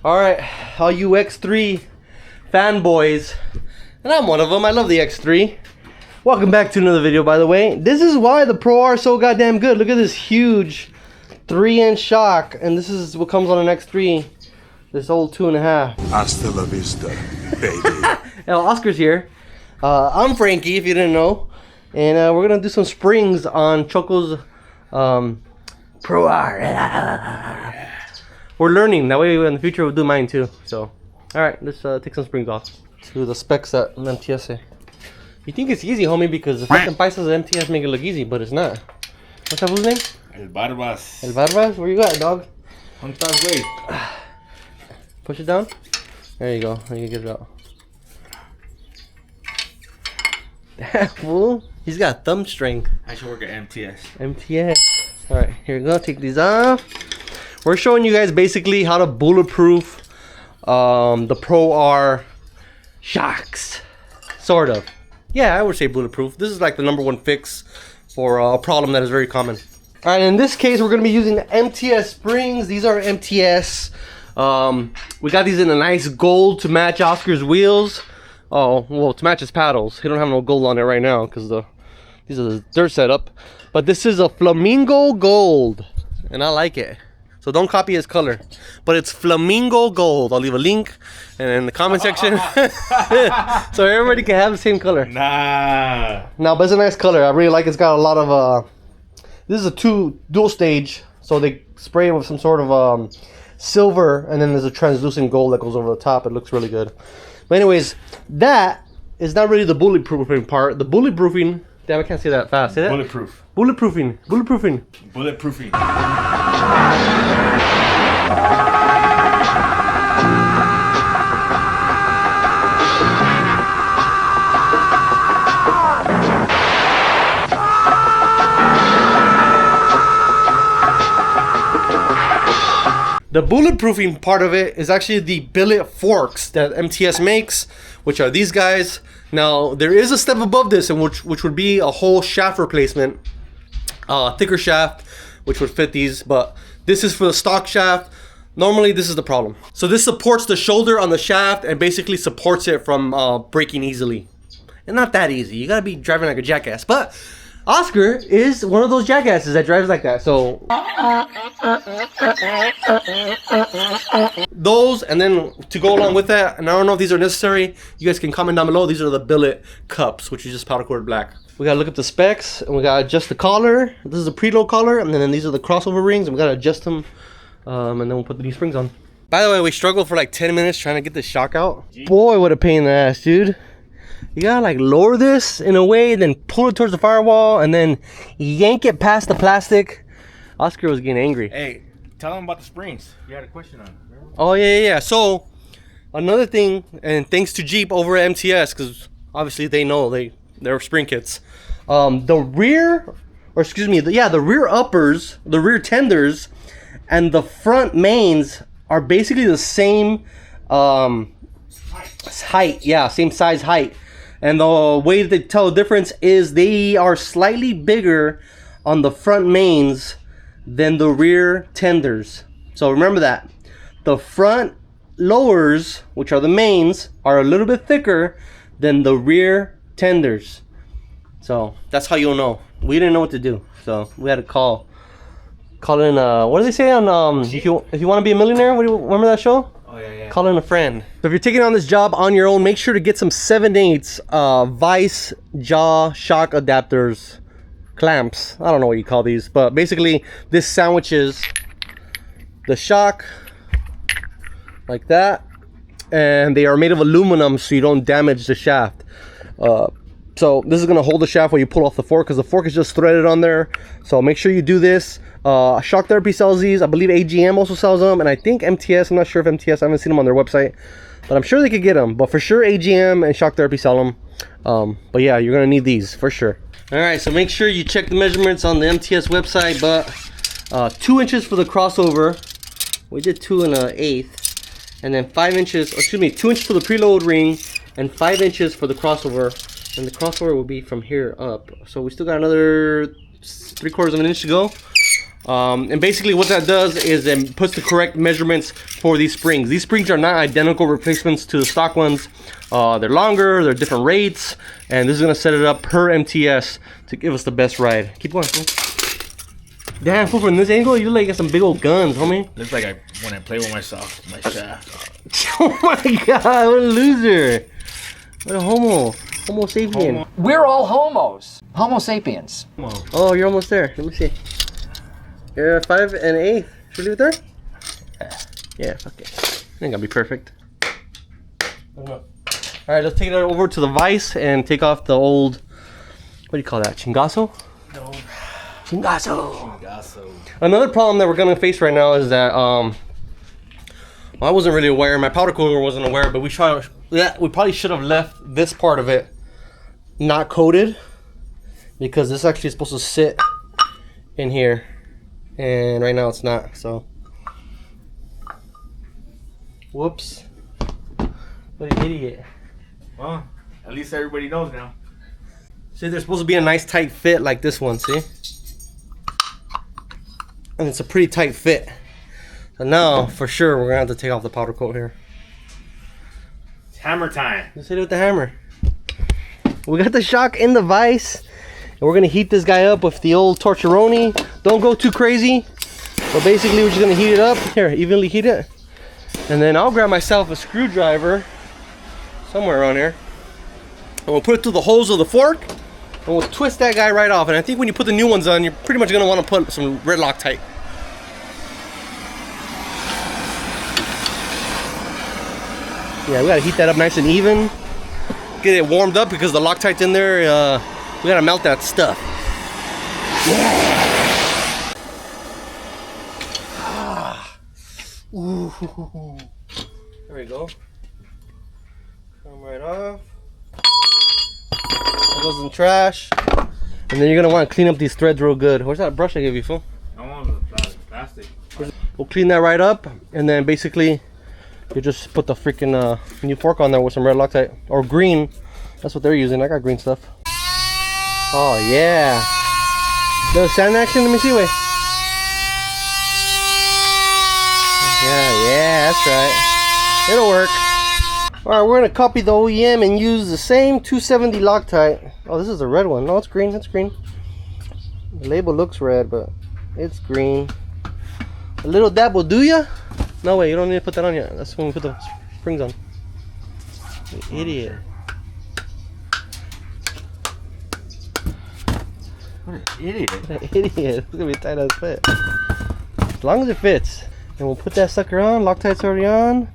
Alright, all you X3 fanboys, and I'm one of them, I love the X3. Welcome back to another video, by the way. This is why the Pro R is so goddamn good. Look at this huge 3-inch shock, and this is what comes on an X3. This old 2.5. Hasta la vista, baby. Now, Oscar's here. I'm Frankie, if you didn't know. And we're gonna do some springs on Choco's Pro R. We're learning. That way in the future we'll do mine too. So, alright, let's take some springs off. To the specs at MTS. You think it's easy, homie, because the fucking paisas of MTS make it look easy, but it's not. What's that fool's name? El Barbas. El Barbas? Where you at, dog? On top way. Push it down. There you go. Now you can get it out. That fool. He's got thumb strength. I should work at MTS. MTS. Alright, here we go. Take these off. We're showing you guys basically how to bulletproof the Pro R shocks. Sort of. Yeah, I would say bulletproof. This is like the #1 fix for a problem that is very common. Alright, in this case, we're going to be using the MTS springs. These are MTS. We got these in a nice gold to match Oscar's wheels. Oh, well, to match his paddles. He don't have no gold on it right now because these are the dirt setup. But this is a flamingo gold, and I like it. So don't copy his color, but it's flamingo gold. I'll leave a link in the comment section so everybody can have the same color. Nah. No, but it's a nice color. I really like it. It's got a lot of this is a dual stage, so they spray it with some sort of silver, and then there's a translucent gold that goes over the top. It looks really good. But anyways, that is not really the bulletproofing part. The bulletproofing, damn, I can't say that fast. Say that? Bulletproof. Bulletproofing. Bulletproofing. Bulletproofing. The bulletproofing part of it is actually the billet forks that MTS makes, which are these guys. Now, there is a step above this, and which would be a whole shaft replacement, thicker shaft, which would fit these, but this is for the stock shaft. Normally, this is the problem. So this supports the shoulder on the shaft and basically supports it from breaking easily. And not that easy. You gotta be driving like a jackass, but Oscar is one of those jackasses that drives like that. So those, and then to go along with that, and I don't know if these are necessary, you guys can comment down below. These are the billet cups, which is just powder coated black. We gotta look up the specs, and we gotta adjust the collar. This is a preload collar, and then these are the crossover rings, and we gotta adjust them, and then we'll put the new springs on. By the way, we struggled for like 10 minutes trying to get this shock out. Boy, what a pain in the ass, dude. You gotta like lower this in a way, then pull it towards the firewall, and then yank it past the plastic. Oscar was getting angry. Hey, tell him about the springs. You had a question on it. Remember? Oh yeah. So another thing, and thanks to Jeep over at MTS, because obviously they know they're spring kits. The rear uppers, the rear tenders, and the front mains are basically the same height. Yeah, same size height. And the way they tell the difference is they are slightly bigger on the front mains than the rear tenders. So remember that. The front lowers, which are the mains, are a little bit thicker than the rear tenders. So that's how you'll know. We didn't know what to do, so we had to call in. What do they say on if you want to be a millionaire? Remember that show? Oh yeah. Call in a friend. So if you're taking on this job on your own, make sure to get some 7/8 vice jaw shock adapters, clamps. I don't know what you call these, but basically this sandwiches the shock like that, and they are made of aluminum so you don't damage the shaft. So this is gonna hold the shaft while you pull off the fork, because the fork is just threaded on there. So make sure you do this. Shock Therapy sells these. I believe AGM also sells them, and I think MTS. I'm not sure if MTS. I haven't seen them on their website, but I'm sure they could get them. But for sure, AGM and Shock Therapy sell them. But yeah, you're gonna need these for sure. All right, so make sure you check the measurements on the MTS website. But 2 inches for the crossover. We did 2 1/8, and then 5 inches. Excuse me, 2 inches for the preload ring, and 5 inches for the crossover. And the crossover will be from here up. So we still got another 3/4 of an inch to go. And basically what that does is it puts the correct measurements for these springs. These springs are not identical replacements to the stock ones. They're longer, they're different rates, and this is gonna set it up per MTS to give us the best ride. Keep going, fool. Damn, fool, from this angle, you look like you got some big old guns, homie. Looks like when I play with myself, my shaft. Oh my god, what a loser. What a homo sapien. We're all homos. Homo sapiens. Oh, you're almost there. Let me see. You're 5 1/8. Should we leave it there? Yeah, fuck it. Ain't gonna be perfect. Alright, let's take it over to the vise and take off the old, what do you call that? Chingazo? No. Chingazo. Another problem that we're gonna face right now is that well, I wasn't really aware, my powder cooler wasn't aware, but we probably should have left this part of it not coated, because this actually is supposed to sit in here, and right now it's not. So whoops, what an idiot. Well, at least everybody knows now. See, there's supposed to be a nice tight fit like this one, see? And it's a pretty tight fit. So now, for sure, we're gonna have to take off the powder coat here. It's hammer time. Let's hit it with the hammer. We got the shock in the vise, and we're gonna heat this guy up with the old torcheroni. Don't go too crazy, but basically we're just gonna heat it up. Here, evenly heat it. And then I'll grab myself a screwdriver somewhere around here, and we'll put it through the holes of the fork, and we'll twist that guy right off. And I think when you put the new ones on, you're pretty much gonna wanna put some red Loctite. Yeah, we gotta heat that up nice and even. Get it warmed up because the Loctite's in there. We gotta melt that stuff. Yeah. Ooh. There we go. Come right off. That goes in the trash. And then you're gonna want to clean up these threads real good. Where's that brush I gave you, fool? I want the plastic. We'll clean that right up, and then basically you just put the freaking new fork on there with some red Loctite or green. That's what they're using. I got green stuff. Oh yeah. Little sand action. Let me see. Wait. Yeah, that's right. It'll work. All right, we're gonna copy the OEM and use the same 270 Loctite. Oh, this is the red one. No, it's green. It's green. The label looks red, but it's green. A little dab will do ya? No way, you don't need to put that on yet. That's when we put the springs on. You idiot. What an idiot. What an idiot. It's gonna be tight as fit. As long as it fits. And we'll put that sucker on. Loctite's already on.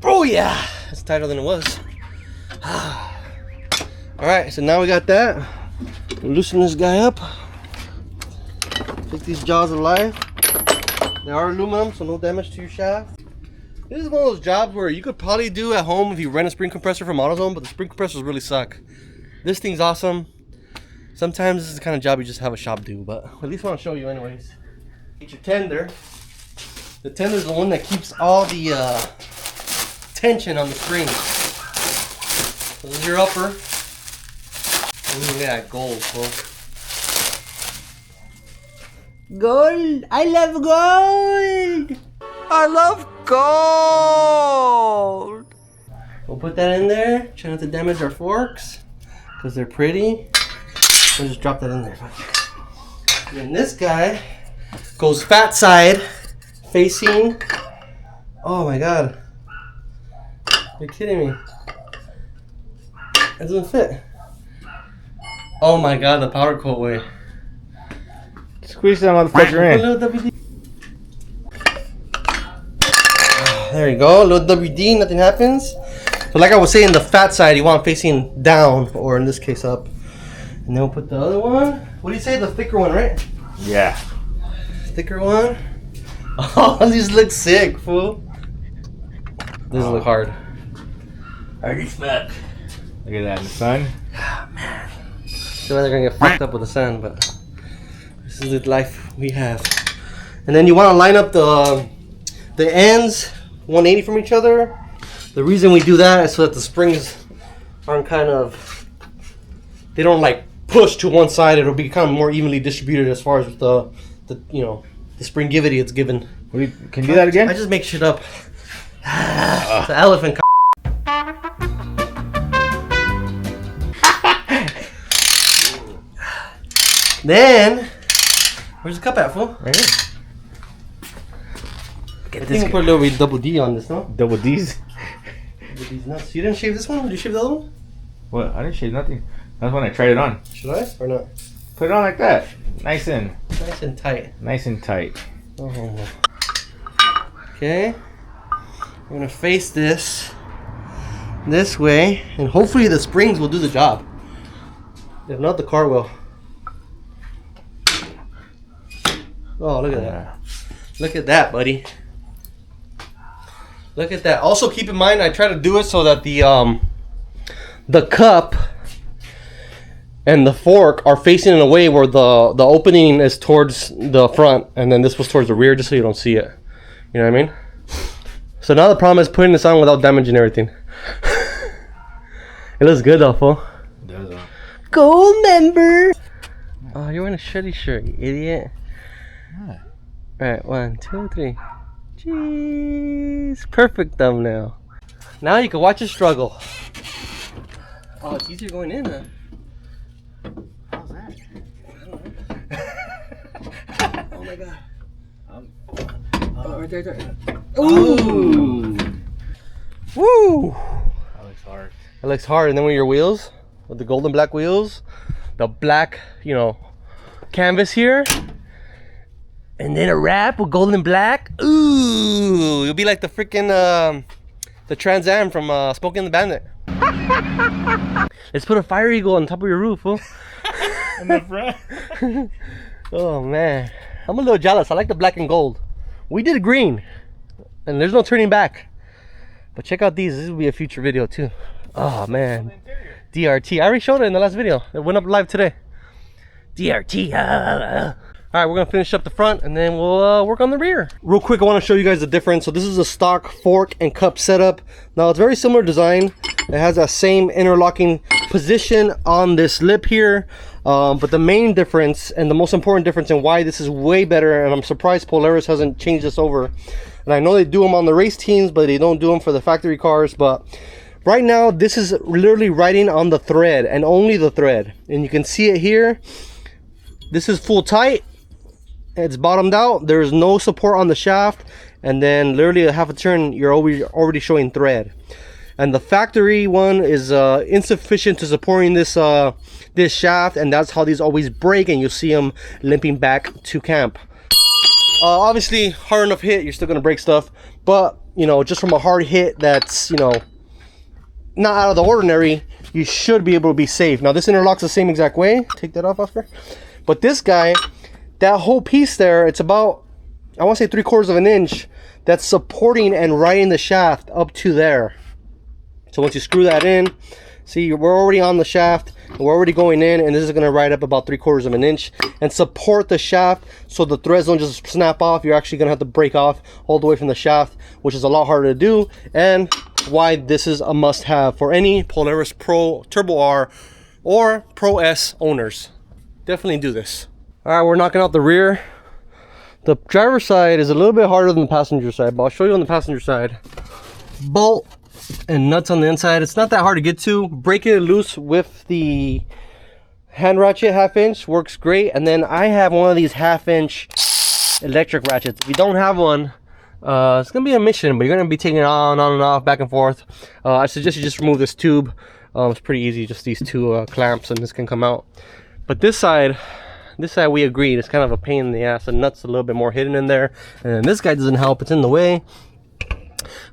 Oh yeah! That's tighter than it was. Alright, so now we got that. We'll loosen this guy up. Take these jaws of life. They are aluminum, so no damage to your shaft. This is one of those jobs where you could probably do at home if you rent a spring compressor from AutoZone, but the spring compressors really suck. This thing's awesome. Sometimes this is the kind of job you just have a shop do, but at least I want to show you anyways. Get your tender. The tender is the one that keeps all the tension on the springs. So this is your upper. Ooh, look at that gold, folks. Gold! I love gold! I love gold! We'll put that in there. Try not to damage our forks, because they're pretty. We'll just drop that in there. And then this guy goes fat side, facing. Oh my god. You're kidding me. It doesn't fit. Oh my god, the powder coat way. Squeeze that motherfucker in. There you go, a little WD, nothing happens. So like I was saying, the fat side you want facing down, or in this case up. And then we'll put the other one. What do you say, the thicker one, right? Yeah. Thicker one. Oh, these look sick, fool. These look hard. Already smack. Look at that in the sun. Oh, man. So they're gonna get fucked up with the sun, but this is the life we have. And then you want to line up the ends 180 from each other. The reason we do that is so that the springs aren't kind of, they don't like push to one side, it'll become more evenly distributed as far as the the springivity it's given. Can you do that again? I just make shit up. It's an elephant. Then, where's the cup at, fool? Right here. I think we'll put a little double D on this, no? Double D's. Double D's nuts. You didn't shave this one? Did you shave the other one? What? I didn't shave nothing. That's when I tried it on. Should I or not? Put it on like that. Nice and tight. Nice and tight. Oh. Okay. We're gonna face this way, and hopefully the springs will do the job. If not, the car will. Oh, look at that. Look at that, buddy. Look at that. Also, keep in mind, I try to do it so that the cup and the fork are facing in a way where the opening is towards the front, and then this was towards the rear, just so you don't see it. You know what I mean? So now the problem is putting this on without damaging everything. It looks good though, fool. It does. Gold member. Oh, you're wearing a shitty shirt, you idiot. Alright, 1, 2, 3. Jeez, perfect thumbnail. Now you can watch it struggle. Oh, it's easier going in, huh? How's that? Oh my god. Oh, right there. Ooh! Woo! That looks hard. It looks hard, and then with your wheels, with the golden black wheels, the black, canvas here, and then a wrap with golden black. Ooh, you'll be like the freaking the Trans Am from Smokey and the Bandit. Let's put a fire eagle on top of your roof, fool. In the front. Oh man, I'm a little jealous. I like the black and gold. We did green, and there's no turning back. But check out these. This will be a future video too. Oh man, DRT. I already showed it in the last video. It went up live today. DRT. All right, we're gonna finish up the front, and then we'll work on the rear. Real quick, I want to show you guys the difference. So this is a stock fork and cup setup. Now it's very similar design. It has that same interlocking position on this lip here. But the main difference, and the most important difference, and why this is way better, and I'm surprised Polaris hasn't changed this over. And I know they do them on the race teams, but they don't do them for the factory cars. But right now, this is literally riding on the thread, and only the thread. And you can see it here. This is full tight. It's bottomed out. There's no support on the shaft, and then literally a half a turn, you're already showing thread. And the factory one is insufficient to supporting this this shaft, and that's how these always break, and you'll see them limping back to camp. Obviously, hard enough hit, you're still gonna break stuff, but just from a hard hit that's not out of the ordinary, you should be able to be safe. Now this interlocks the same exact way. Take that off, Oscar. But this guy, that whole piece there, it's about, I want to say 3/4 of an inch that's supporting and riding the shaft up to there. So once you screw that in, see, we're already on the shaft, we're already going in, and this is going to ride up about 3/4 of an inch and support the shaft so the threads don't just snap off. You're actually going to have to break off all the way from the shaft, which is a lot harder to do, and why this is a must-have for any Polaris Pro Turbo R or Pro S owners. Definitely do this. All right, we're knocking out the rear. The driver's side is a little bit harder than the passenger side, but I'll show you on the passenger side. Bolt and nuts on the inside. It's not that hard to get to. Breaking it loose with the hand ratchet 1/2 inch works great. And then I have one of these 1/2 inch electric ratchets. If you don't have one, it's gonna be a mission, but you're gonna be taking it on and off, back and forth. I suggest you just remove this tube. It's pretty easy, just these two clamps, and this can come out. But this side we agreed, it's kind of a pain in the ass. The nut's a little bit more hidden in there, and then this guy doesn't help. It's in the way.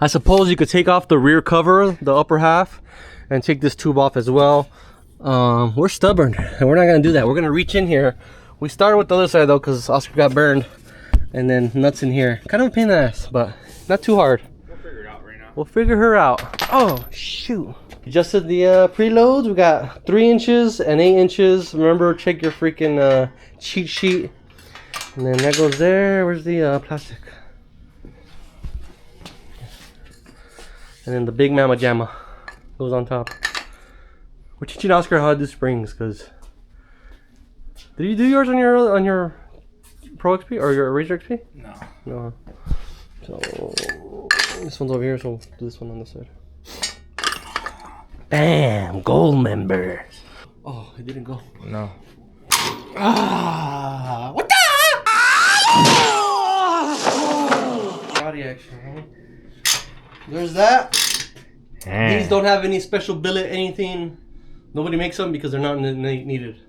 I suppose you could take off the rear cover, the upper half, and take this tube off as well. We're stubborn, and we're not gonna do that. We're gonna reach in here. We started with the other side though, because Oscar got burned, and then nuts in here. Kind of a pain in the ass, but not too hard. We'll figure it out right now. We'll figure her out. Oh shoot. Adjusted the preloads. We got 3 inches and 8 inches. Remember, check your freaking cheat sheet. And then that goes there. Where's the plastic? And then the big mama jamma goes on top. We're teaching Oscar how to do springs because Did you do yours on your Pro XP or your RZR XP? No. No. So this one's over here, so we'll do this one on this side. Bam! Gold member. Oh, it didn't go. No. Ah! What the? Body action. There's that. These don't have any special billet, anything. Nobody makes them because they're not needed.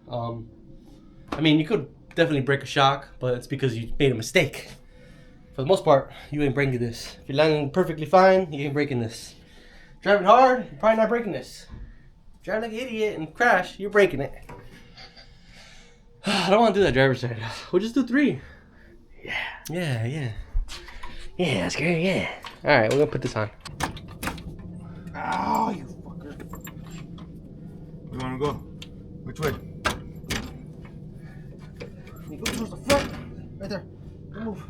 I mean, you could definitely break a shock, but it's because you made a mistake. For the most part, you ain't breaking this. If you're landing perfectly fine, you ain't breaking this. Driving hard, you're probably not breaking this. Driving like an idiot and crash, you're breaking it. I don't want to do that driver's side. We'll just do 3. Yeah. Yeah, yeah. Yeah, that's good, yeah. Alright, we're gonna put this on. Oh, you fucker. Where you wanna go? Which way? You go towards the front. Right there. Don't move.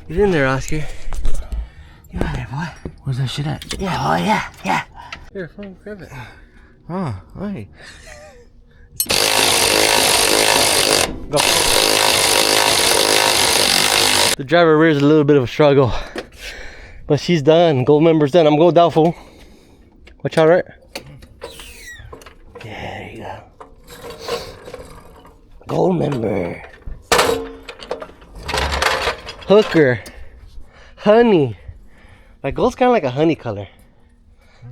Get in there, Oscar. Get in there, boy. Where's that shit at? Yeah, boy, yeah, yeah. Here, phone, grab it. Oh, hey. Go. The driver rear is a little bit of a struggle, but she's done. Gold member's done. I'm going doubtful. Watch out, right? Yeah, there you go. Gold member. Hooker. Honey. Like gold's kind of like a honey color,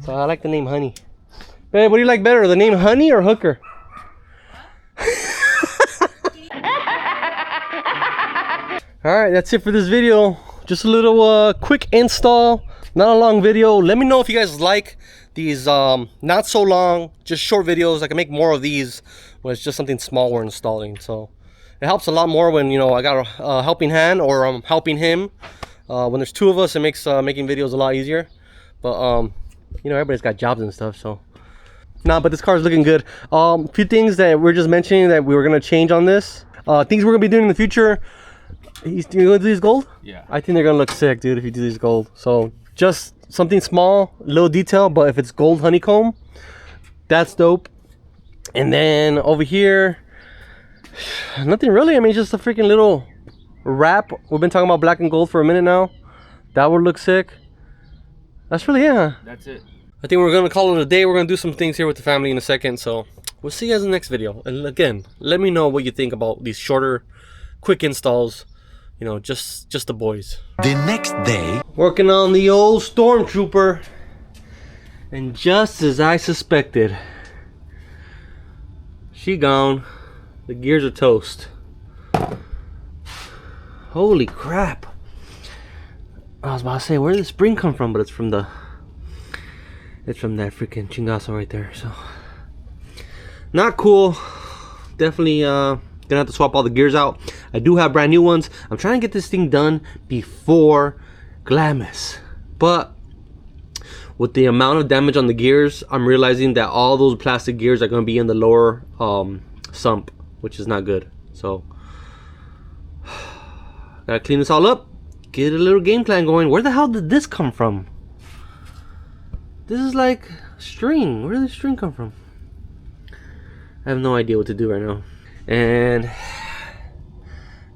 so I like the name Honey. Babe, what do you like better, the name Honey or Hooker? Alright, that's it for this video. Just a little quick install, not a long video. Let me know if you guys like these not so long, just short videos. I can make more of these when it's just something small we're installing. So it helps a lot more when, you know, I got a helping hand or I'm helping him. When there's 2 of us, it makes making videos a lot easier. But you know, everybody's got jobs and stuff, so nah, but this car is looking good. A few things that we're just mentioning that we were gonna change on this. Things we're gonna be doing in the future. You gonna do these gold? Yeah. I think they're gonna look sick, dude, if you do these gold. So just something small, little detail, but if it's gold honeycomb, that's dope. And then over here, nothing really. I mean, just a freaking little wrap. We've been talking about black and gold for a minute now. That would look sick. That's really it, huh? That's it. I think we're gonna call it a day. We're gonna do some things here with the family in a second, so we'll see you guys in the next video. And again, let me know what you think about these shorter, quick installs. You know, just the boys. The next day, Working on the old Stormtrooper, and just as I suspected, she gone. The gears are toast. Holy crap! I was about to say, where did the spring come from? But it's from that freaking chingazo right there. So not cool. Definitely gonna have to swap all the gears out. I do have brand new ones. I'm trying to get this thing done before Glamis, but with the amount of damage on the gears, I'm realizing that all those plastic gears are going to be in the lower sump, which is not good. So gotta clean this all up, get a little game plan going. Where the hell did this come from? This is like string. Where did the string come from? I have no idea what to do right now. And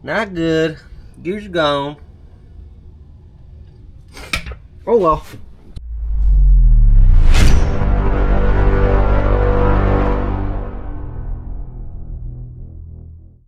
not good. Gears are gone. Oh well.